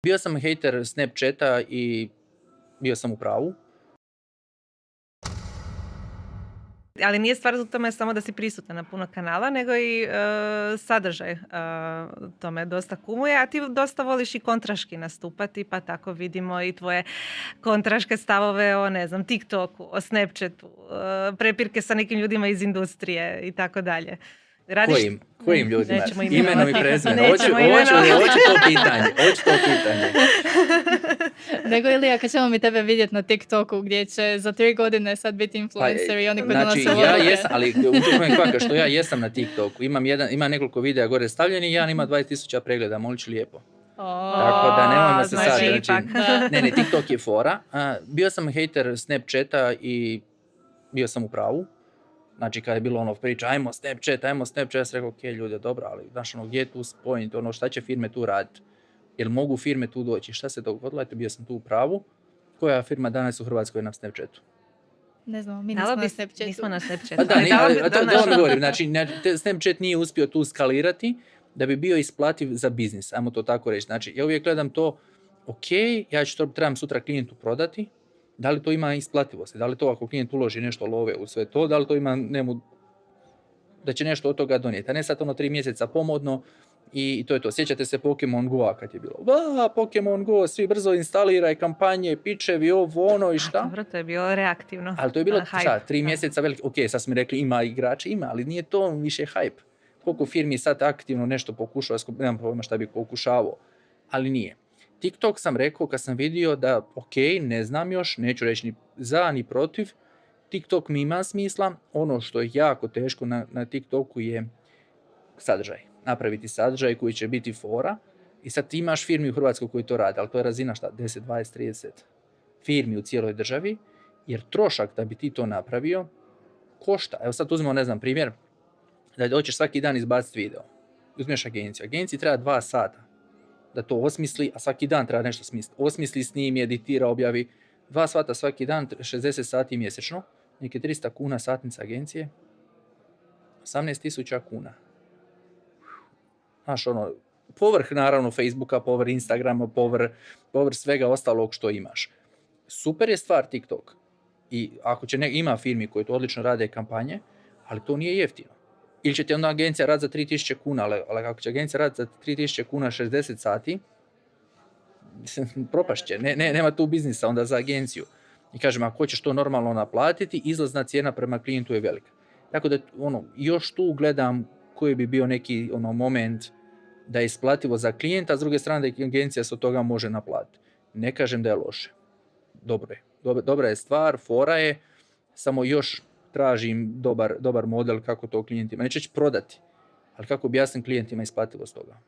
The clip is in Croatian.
Bio sam hejter Snapchata i bio sam u pravu. Ali nije stvar u tome samo da si prisutan na puno kanala, nego i sadržaj tome dosta kumuje, a ti dosta voliš i kontraški nastupati, pa tako vidimo i tvoje kontraške stavove o, ne znam, TikToku, o Snapchatu, prepirke sa nekim ljudima iz industrije i tako dalje. Kojim ljudima? Nećemo Imenom i prezimenom. Hoću to pitanje. Nego Ilija, kad ćemo mi tebe vidjeti na TikToku gdje će za 3 godine sad biti influencer i oni koji donose odluke. Ja jesam, ali učujem kvaka što ja jesam na TikToku. Ima nekoliko videa gore stavljeni, jedan ima 20.000 pregleda, molić lijepo. Tako da nemojmo se sad. Ne, TikTok je fora. Bio sam hejter Snapchata i bio sam u pravu. Znači, kad je bilo ono priča, ajmo Snapchat, ja sam rekao, ok, ljudi, dobro, ali znaš, gdje je tu point, šta će firme tu raditi? Jel mogu firme tu doći? Šta se dogodilo? Eto, bio sam tu u pravu. Koja firma danas u Hrvatskoj na Snapchatu? Ne znam, mi nismo na Snapchatu. Nismo na Snapchatu. Pa da vam govorim, znači, Snapchat nije uspio tu skalirati da bi bio isplativ za biznis, ajmo to tako reći. Znači, ja uvijek gledam to, ok, trebam sutra klijentu prodati, da li to ima isplativosti, da li to ako klijent uloži nešto love u sve to, da li to ima da će nešto od toga donijeti, a ne sad 3 mjeseca pomodno i to je to. Sjećate se Pokemon Go-a kad je bilo, Pokemon Go, svi brzo instaliraj kampanje, pičevi, ovo, i šta? Dobro, to je bilo reaktivno. Ali to je bilo 3 mjeseca veliki, ok, sad smo rekli ima igrača, ima, ali nije to više hype. Koliko firmi sad aktivno nešto pokušava, nemam pojma šta bih pokušavao, ali nije. TikTok sam rekao kad sam vidio da, ok, ne znam još, neću reći ni za ni protiv, TikTok mi ima smisla. Ono što je jako teško na TikToku je sadržaj. Napraviti sadržaj koji će biti fora. I sad ti imaš firmi u Hrvatskoj koji to rade, ali to je razina 10, 20, 30 firmi u cijeloj državi, jer trošak da bi ti to napravio košta. Evo sad uzmemo, ne znam, primjer, da hoćeš svaki dan izbaciti video. Uzmeš agenciju. Agenciji treba 2 sata da to osmisli, a svaki dan treba nešto smisliti. Osmisli, snimi, editira, objavi. 2 sata svaki dan, 60 sati mjesečno, neke 300 kuna satnica agencije, 18.000 kuna. Znaš, povrh naravno Facebooka, povrh Instagrama, povrh svega ostalog što imaš. Super je stvar TikTok. I ako ima firmi koji to odlično rade kampanje, ali to nije jeftino. Ili će ti onda agencija raditi za 3.000 kuna, ali ako će agencija raditi za 3.000 kuna 60 sati, propašće, nema tu biznisa onda za agenciju. I kažem, ako hoćeš to normalno naplatiti, izlazna cijena prema klijentu je velika. Tako da još tu gledam koji bi bio neki moment da je isplativo za klijenta, a s druge strane da agencija se od toga može naplatiti. Ne kažem da je loše. Dobro je. Dobra je stvar, fora je, samo još tražim dobar model kako to klijentima, neće prodati, ali kako objasnim klijentima isplativost toga.